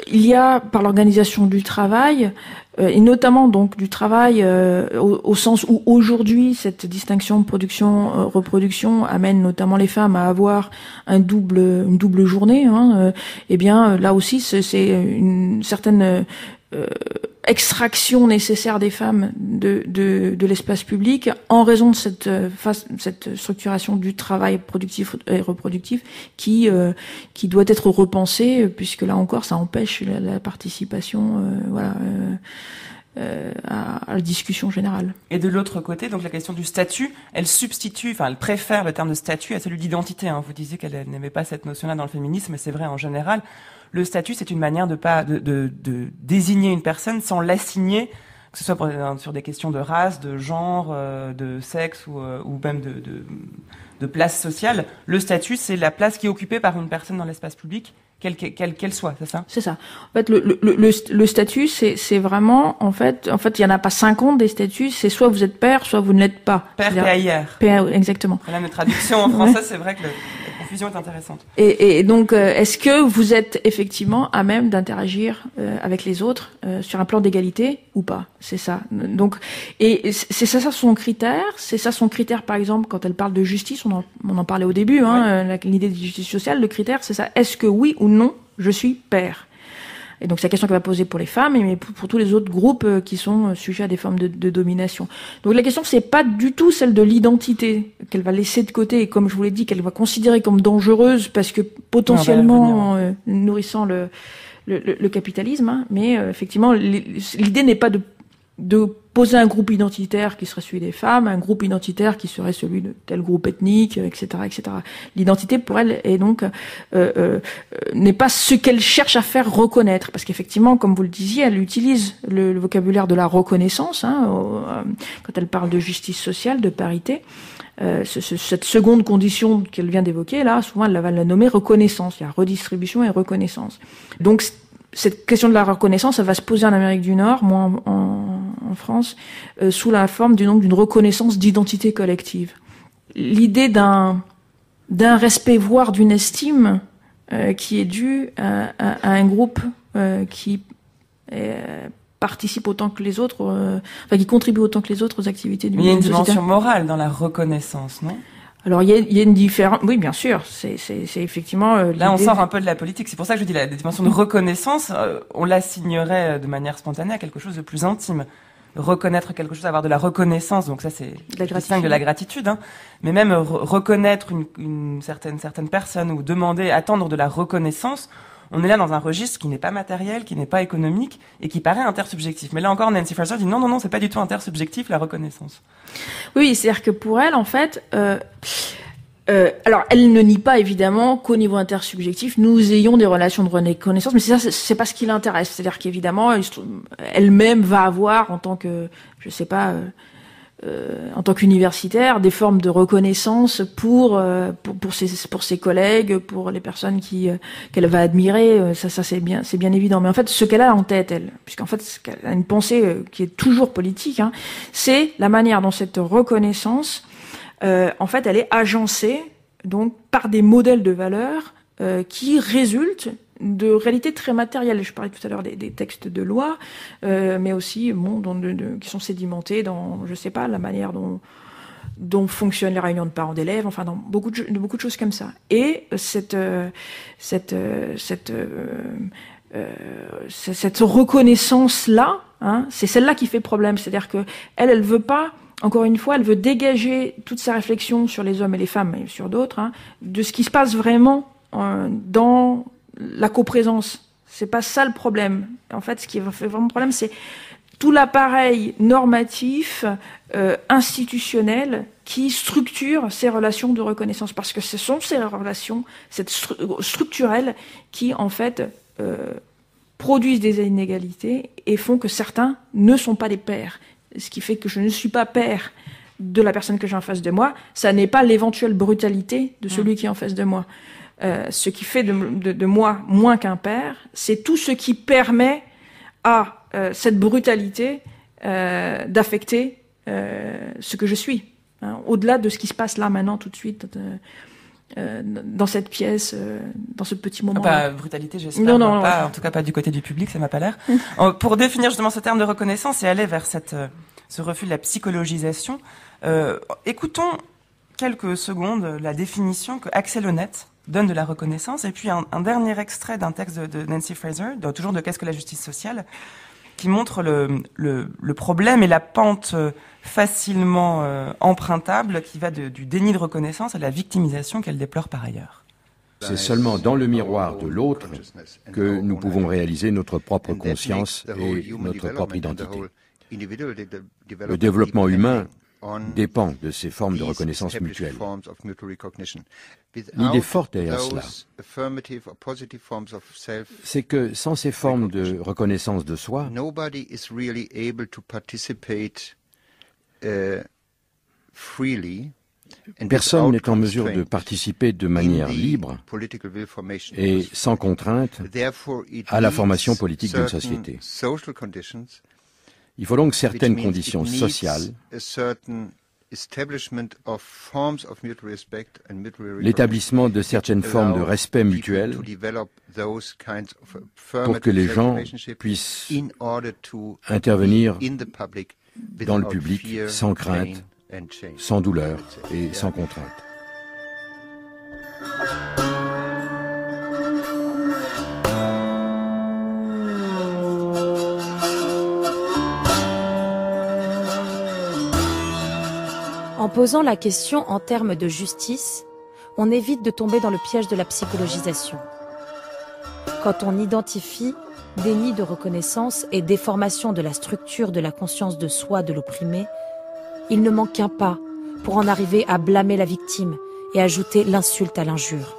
il y a par l'organisation du travail et notamment donc du travail au sens où aujourd'hui cette distinction production-reproduction amène notamment les femmes à avoir une double journée. Et bien là aussi c'est une certaine extraction nécessaire des femmes de l'espace public en raison de cette structuration du travail productif et reproductif qui doit être repensée, puisque là encore ça empêche la participation à la discussion générale. Et de l'autre côté, donc la question du statut, elle préfère le terme de statut à celui d'identité. Vous disiez qu'elle n'aimait pas cette notion-là dans le féminisme, mais c'est vrai en général. Le statut, c'est une manière de désigner une personne sans l'assigner, que ce soit sur des questions de race, de genre, de sexe ou même de place sociale. Le statut, c'est la place qui est occupée par une personne dans l'espace public, quelle qu'elle soit, c'est ça? C'est ça. En fait, le statut, c'est vraiment, en fait, il y en a pas 50 des statuts, c'est soit vous êtes père, soit vous ne l'êtes pas. Père PAIR. Exactement. Là, notre traduction en français, c'est vrai que la confusion est intéressante. Et donc, est-ce que vous êtes effectivement à même d'interagir avec les autres sur un plan d'égalité ou pas? C'est ça. Donc, et c'est ça son critère. C'est ça son critère, par exemple, quand elle parle de justice, on en parlait au début, l'idée de justice sociale, le critère, c'est ça. Est-ce que oui ou non, je suis père? Et donc c'est la question qu'elle va poser pour les femmes, mais pour tous les autres groupes qui sont sujets à des formes de domination. Donc la question, c'est pas du tout celle de l'identité qu'elle va laisser de côté, et comme je vous l'ai dit, qu'elle va considérer comme dangereuse parce que potentiellement nourrissant le capitalisme. Mais effectivement, l'idée n'est pas de poser un groupe identitaire qui serait celui des femmes, un groupe identitaire qui serait celui de tel groupe ethnique, etc., etc. L'identité, pour elle, est donc n'est pas ce qu'elle cherche à faire reconnaître, parce qu'effectivement, comme vous le disiez, elle utilise le vocabulaire de la reconnaissance quand elle parle de justice sociale, de parité. Cette seconde condition qu'elle vient d'évoquer, là, souvent, elle va la nommer reconnaissance. Il y a redistribution et reconnaissance. Donc, cette question de la reconnaissance, elle va se poser en Amérique du Nord, moi en France, sous la forme d'une reconnaissance d'identité collective. L'idée d'un respect, voire d'une estime qui est due à un groupe qui participe autant que les autres, qui contribue autant que les autres aux activités du société. Il y a une dimension morale dans la reconnaissance, non ? Alors il y a une différence. Oui, bien sûr. C'est effectivement. Là, on sort un peu de la politique. C'est pour ça que je dis la dimension de reconnaissance. On l'assignerait de manière spontanée à quelque chose de plus intime. Reconnaître quelque chose, avoir de la reconnaissance. Donc ça, c'est distinct de la gratitude. Mais même reconnaître une certaine personne ou attendre de la reconnaissance. On est là dans un registre qui n'est pas matériel, qui n'est pas économique et qui paraît intersubjectif. Mais là encore, Nancy Fraser dit non, c'est pas du tout intersubjectif, la reconnaissance. Oui, c'est-à-dire que pour elle, en fait, alors elle ne nie pas évidemment qu'au niveau intersubjectif, nous ayons des relations de reconnaissance, mais c'est pas ce qui l'intéresse. C'est-à-dire qu'évidemment, elle-même va avoir en tant que, en tant qu'universitaire, des formes de reconnaissance pour ses collègues, pour les personnes qu'elle va admirer. Ça c'est bien évident. Mais en fait, ce qu'elle a en tête, elle, puisqu'en fait, elle a une pensée qui est toujours politique, c'est la manière dont cette reconnaissance, en fait, elle est agencée donc par des modèles de valeurs qui résultent de réalités très matérielles. Je parlais tout à l'heure des textes de loi, mais aussi qui sont sédimentés dans, la manière dont fonctionnent les réunions de parents d'élèves, enfin dans beaucoup de choses comme ça. Et cette cette reconnaissance-là, hein, c'est celle-là qui fait problème. C'est-à-dire que elle veut pas, encore une fois, elle veut dégager toute sa réflexion sur les hommes et les femmes, et sur d'autres, hein, de ce qui se passe vraiment dans la coprésence. C'est pas ça le problème. En fait, ce qui fait vraiment problème, c'est tout l'appareil normatif, institutionnel, qui structure ces relations de reconnaissance. Parce que ce sont ces relations structurelles qui, en fait, produisent des inégalités et font que certains ne sont pas des pairs. Ce qui fait que je ne suis pas pair de la personne que j'ai en face de moi. Ça n'est pas l'éventuelle brutalité de celui qui est en face de moi. Ce qui fait de moi moins qu'un père, c'est tout ce qui permet à cette brutalité d'affecter ce que je suis, hein, au-delà de ce qui se passe là maintenant tout de suite dans cette pièce, dans ce petit moment. Pas brutalité, j'espère. Non, pas, en tout cas pas du côté du public, ça m'a pas l'air. Pour définir justement ce terme de reconnaissance et aller vers ce refus de la psychologisation, écoutons quelques secondes la définition que Axel Honneth donne de la reconnaissance, et puis un dernier extrait d'un texte de Nancy Fraser, toujours de Qu'est-ce que la justice sociale, qui montre le problème et la pente facilement empruntable qui va du déni de reconnaissance à la victimisation qu'elle déplore par ailleurs. C'est seulement dans le miroir de l'autre que nous pouvons réaliser notre propre conscience et notre propre identité. Le développement humain dépend de ces formes de reconnaissance mutuelle. L'idée forte derrière cela, c'est que sans ces formes de reconnaissance de soi, personne n'est en mesure de participer de manière libre et sans contrainte à la formation politique d'une société. Il faut donc certaines conditions sociales, l'établissement de certaines formes de respect mutuel pour que les gens puissent intervenir dans le public sans crainte, sans douleur et sans contrainte. En posant la question en termes de justice, on évite de tomber dans le piège de la psychologisation. Quand on identifie déni de reconnaissance et déformation de la structure de la conscience de soi de l'opprimé, il ne manque qu'un pas pour en arriver à blâmer la victime et ajouter l'insulte à l'injure.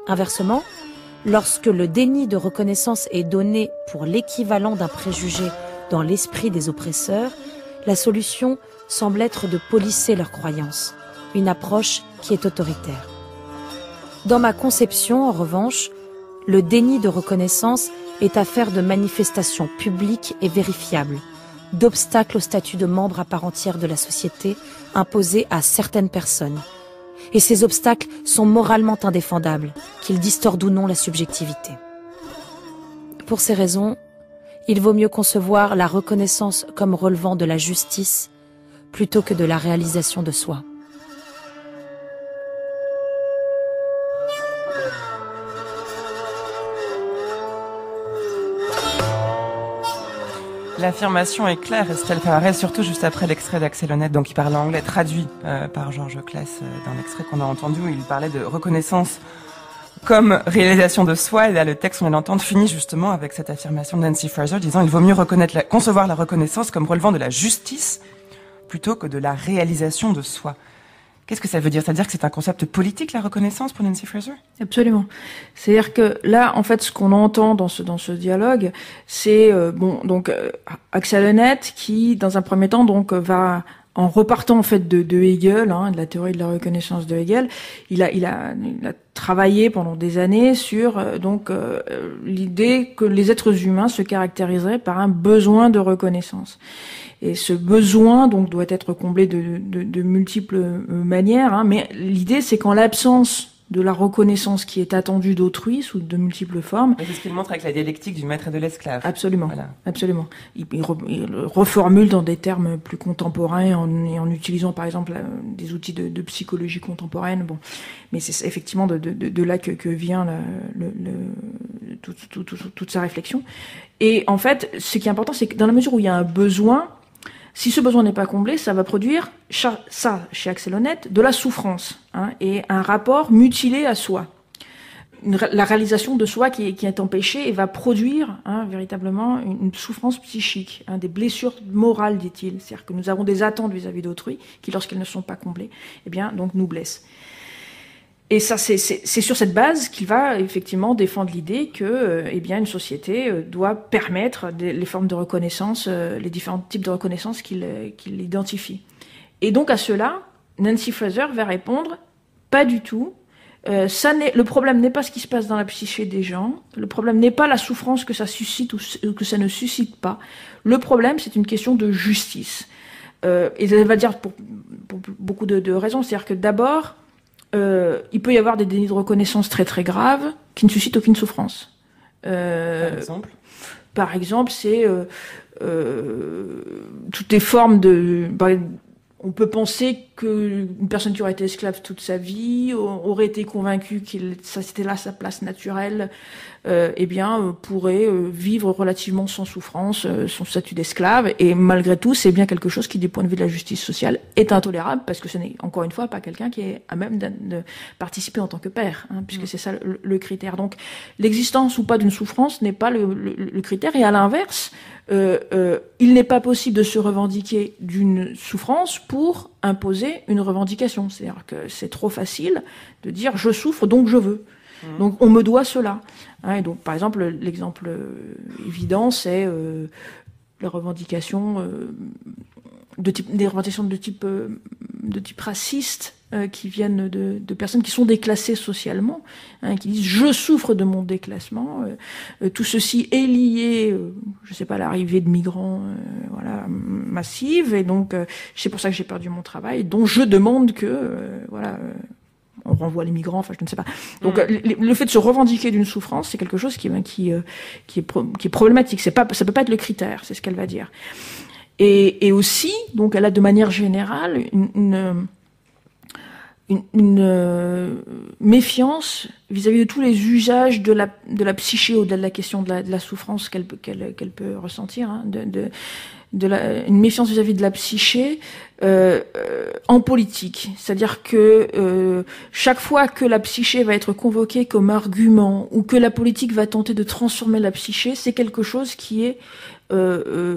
Inversement, lorsque le déni de reconnaissance est donné pour l'équivalent d'un préjugé dans l'esprit des oppresseurs, la solution semble être de polisser leurs croyances, une approche qui est autoritaire. Dans ma conception, en revanche, le déni de reconnaissance est affaire de manifestations publiques et vérifiables, d'obstacles au statut de membre à part entière de la société imposés à certaines personnes. Et ces obstacles sont moralement indéfendables, qu'ils distordent ou non la subjectivité. Pour ces raisons, il vaut mieux concevoir la reconnaissance comme relevant de la justice plutôt que de la réalisation de soi. L'affirmation est claire, Estelle Ferrarès, surtout juste après l'extrait d'Axel Honneth, donc il parle anglais, traduit par Georges Claes dans l'extrait qu'on a entendu, où il parlait de reconnaissance comme réalisation de soi, et là le texte, on vient d'entendre, finit justement avec cette affirmation de Nancy Fraser, disant « Il vaut mieux concevoir la reconnaissance comme relevant de la justice plutôt que de la réalisation de soi ». Qu'est-ce que ça veut dire? Ça veut dire que c'est un concept politique, la reconnaissance, pour Nancy Fraser? Absolument. C'est-à-dire que là, en fait, ce qu'on entend dans ce dialogue, c'est Axel Honneth qui, dans un premier temps, donc va, en repartant en fait de Hegel, de la théorie de la reconnaissance de Hegel, il a travaillé pendant des années sur l'idée que les êtres humains se caractériseraient par un besoin de reconnaissance. Et ce besoin donc doit être comblé de multiples manières, mais l'idée c'est qu'en l'absence de la reconnaissance qui est attendue d'autrui sous de multiples formes. C'est ce qu'il montre avec la dialectique du maître et de l'esclave. Absolument, voilà. Absolument. Il reformule dans des termes plus contemporains en utilisant par exemple des outils de psychologie contemporaine. Bon, mais c'est effectivement de là que vient toute sa réflexion. Et en fait, ce qui est important, c'est que dans la mesure où il y a un besoin, si ce besoin n'est pas comblé, ça va produire, ça, chez Axel Honneth, de la souffrance, hein, et un rapport mutilé à soi. La réalisation de soi qui est empêchée et va produire, hein, véritablement une souffrance psychique, hein, des blessures morales, dit-il. C'est-à-dire que nous avons des attentes vis-à-vis d'autrui qui, lorsqu'elles ne sont pas comblées, eh bien, donc nous blessent. Et ça, c'est sur cette base qu'il va effectivement défendre l'idée que, eh bien, une société doit permettre les formes de reconnaissance, les différents types de reconnaissance qu'il identifie. Et donc à cela, Nancy Fraser va répondre pas du tout. Le problème n'est pas ce qui se passe dans la psyché des gens. Le problème n'est pas la souffrance que ça suscite ou que ça ne suscite pas. Le problème, c'est une question de justice. Et elle va dire pour beaucoup de raisons. C'est-à-dire que d'abord, il peut y avoir des dénis de reconnaissance très très graves qui ne suscitent aucune souffrance. Par exemple, c'est toutes les formes de... On peut penser qu'une personne qui aurait été esclave toute sa vie aurait été convaincue que c'était là sa place naturelle, pourrait vivre relativement sans souffrance son statut d'esclave. Et malgré tout, c'est bien quelque chose qui, du point de vue de la justice sociale, est intolérable parce que ce n'est, encore une fois, pas quelqu'un qui est à même de participer en tant que père, hein, puisque c'est ça le critère. Donc, l'existence ou pas d'une souffrance n'est pas le critère. Et à l'inverse, il n'est pas possible de se revendiquer d'une souffrance pour imposer une revendication. C'est-à-dire que c'est trop facile de dire « je souffre, donc je veux ». Donc on me doit cela. Hein, et donc, par exemple, l'exemple évident, c'est la revendication des revendications de type raciste qui viennent de personnes qui sont déclassées socialement, hein, qui disent je souffre de mon déclassement, tout ceci est lié, je sais pas, à l'arrivée de migrants, massive, et donc c'est pour ça que j'ai perdu mon travail, donc je demande que on renvoie les migrants, enfin je ne sais pas. Donc le fait de se revendiquer d'une souffrance, c'est quelque chose qui est problématique. Ça peut pas être le critère, c'est ce qu'elle va dire. Et aussi, donc elle a de manière générale une méfiance vis-à-vis de tous les usages de la psyché au-delà de la question de la souffrance qu'elle peut ressentir, hein, une méfiance vis-à-vis de la psyché en politique. C'est-à-dire que chaque fois que la psyché va être convoquée comme argument ou que la politique va tenter de transformer la psyché, c'est quelque chose qui est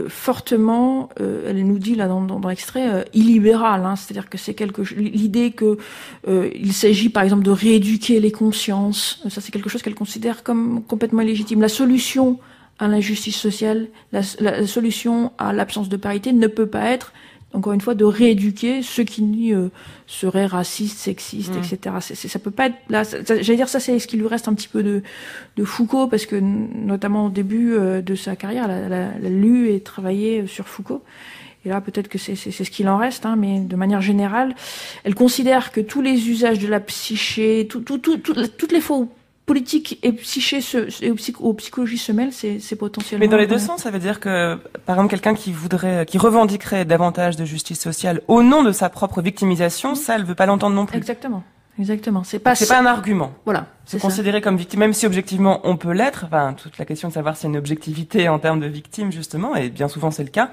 fortement, elle nous dit là dans l'extrait, illibéral, hein, c'est-à-dire que c'est l'idée que il s'agit par exemple de rééduquer les consciences, ça c'est quelque chose qu'elle considère comme complètement illégitime. La solution à l'injustice sociale, la solution à l'absence de parité ne peut pas être, encore une fois, de rééduquer ceux qui seraient racistes, sexistes, etc. Ça peut pas être là. J'allais dire, ça c'est ce qui lui reste un petit peu de Foucault, parce que notamment au début de sa carrière, elle a lu et travaillé sur Foucault. Et là, peut-être que c'est ce qu'il en reste, hein, mais de manière générale, elle considère que tous les usages de la psyché, toutes les fois politique et psyché aux psychologies se mêlent, c'est potentiellement... Mais dans les deux sens, ça veut dire que, par exemple, quelqu'un qui revendiquerait davantage de justice sociale au nom de sa propre victimisation, ça, elle veut pas l'entendre non plus. Exactement. C'est pas un argument. Voilà. C'est considéré comme victime, même si objectivement on peut l'être. Enfin, toute la question de savoir s'il y a une objectivité en termes de victime, justement, et bien souvent c'est le cas,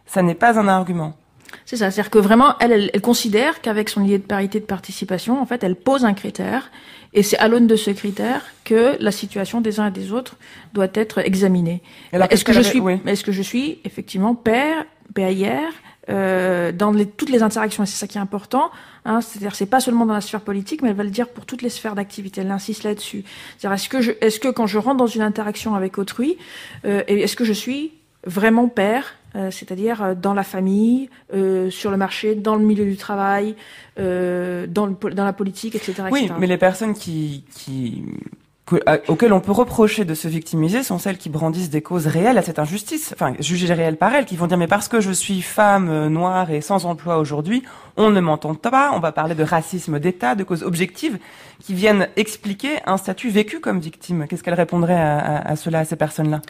ça n'est pas un argument. C'est ça. C'est-à-dire que vraiment, elle considère qu'avec son idée de parité de participation, en fait, elle pose un critère. Et c'est à l'aune de ce critère que la situation des uns et des autres doit être examinée. Est-ce que je suis effectivement père hier dans toutes les interactions, et c'est ça qui est important, hein, c'est-à-dire c'est pas seulement dans la sphère politique, mais elle va le dire pour toutes les sphères d'activité, elle insiste là-dessus. C'est-à-dire est-ce que quand je rentre dans une interaction avec autrui, est-ce que je suis vraiment père, c'est-à-dire dans la famille, sur le marché, dans le milieu du travail, dans la politique, etc. Oui, etc. mais les personnes qui auxquelles on peut reprocher de se victimiser sont celles qui brandissent des causes réelles à cette injustice, enfin jugées réelles par elles, qui vont dire mais parce que je suis femme, noire et sans emploi aujourd'hui, on ne m'entend pas, on va parler de racisme d'État, de causes objectives qui viennent expliquer un statut vécu comme victime. Qu'est-ce qu'elle répondrait à cela, à ces personnes-là?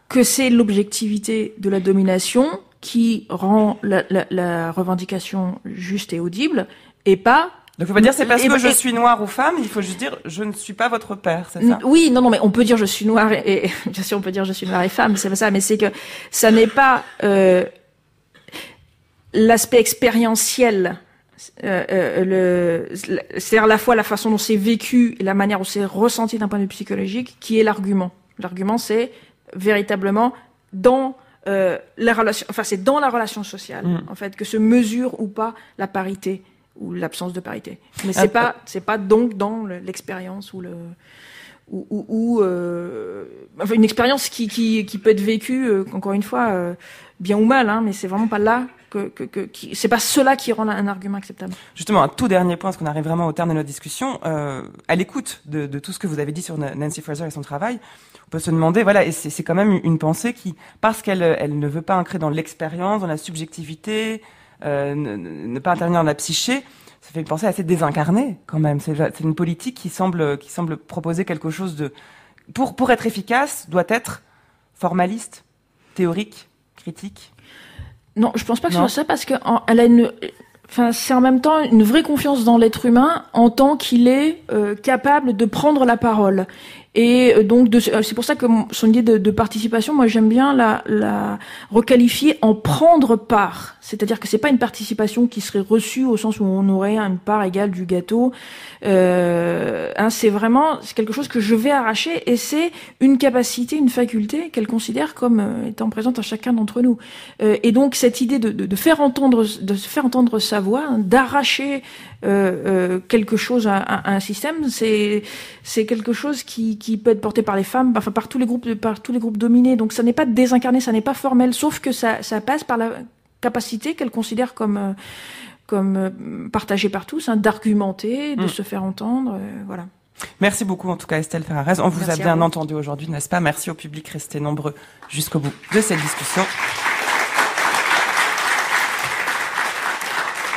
Que c'est l'objectivité de la domination qui rend la revendication juste et audible, et pas... Donc, il faut pas dire c'est parce que je suis noire ou femme, il faut juste dire je ne suis pas votre père, c'est ça? Oui, non, mais on peut dire je suis noire et bien sûr on peut dire je suis noire et femme, c'est pas ça, mais c'est que ça n'est pas l'aspect expérientiel, c'est-à-dire à la fois la façon dont c'est vécu et la manière dont c'est ressenti d'un point de vue psychologique qui est l'argument. L'argument, c'est véritablement dans la relation, enfin c'est dans la relation sociale, en fait, que se mesure ou pas la parité ou l'absence de parité. Mais c'est pas donc dans l'expérience ou enfin une expérience qui peut être vécue encore une fois bien ou mal, hein, mais c'est vraiment pas là c'est pas cela qui rend un argument acceptable. Justement, un tout dernier point, parce qu'on arrive vraiment au terme de notre discussion, à l'écoute de tout ce que vous avez dit sur Nancy Fraser et son travail, on peut se demander, voilà, et c'est quand même une pensée qui, parce qu'elle ne veut pas ancrer dans l'expérience, dans la subjectivité, ne pas intervenir dans la psyché, ça fait une pensée assez désincarnée quand même. C'est une politique qui semble proposer quelque chose de, pour être efficace, doit être formaliste, théorique, critique. Non, je pense pas que ce soit ça, parce que elle a c'est en même temps une vraie confiance dans l'être humain en tant qu'il est capable de prendre la parole. Et donc c'est pour ça que son idée de participation, moi j'aime bien la requalifier en prendre part. C'est-à-dire que c'est pas une participation qui serait reçue au sens où on aurait une part égale du gâteau. C'est quelque chose que je vais arracher, et c'est une capacité, une faculté qu'elle considère comme étant présente à chacun d'entre nous. Et donc cette idée de faire entendre sa voix, hein, d'arracher quelque chose à un système, c'est quelque chose qui peut être porté par les femmes, enfin par tous les groupes dominés. Donc ça n'est pas désincarné, ça n'est pas formel, sauf que ça passe par la capacité qu'elle considère comme partagée par tous, hein, d'argumenter, de se faire entendre, voilà. Merci beaucoup en tout cas Estelle Ferrarez. On vous a bien entendu aujourd'hui, n'est-ce pas? Merci au public resté nombreux jusqu'au bout de cette discussion.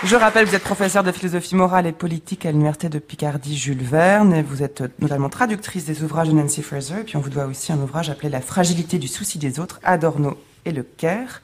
Je rappelle, vous êtes professeur de philosophie morale et politique à l'université de Picardie Jules Verne, et vous êtes notamment traductrice des ouvrages de Nancy Fraser, et puis on vous doit aussi un ouvrage appelé La fragilité du souci des autres, Adorno et le Caire.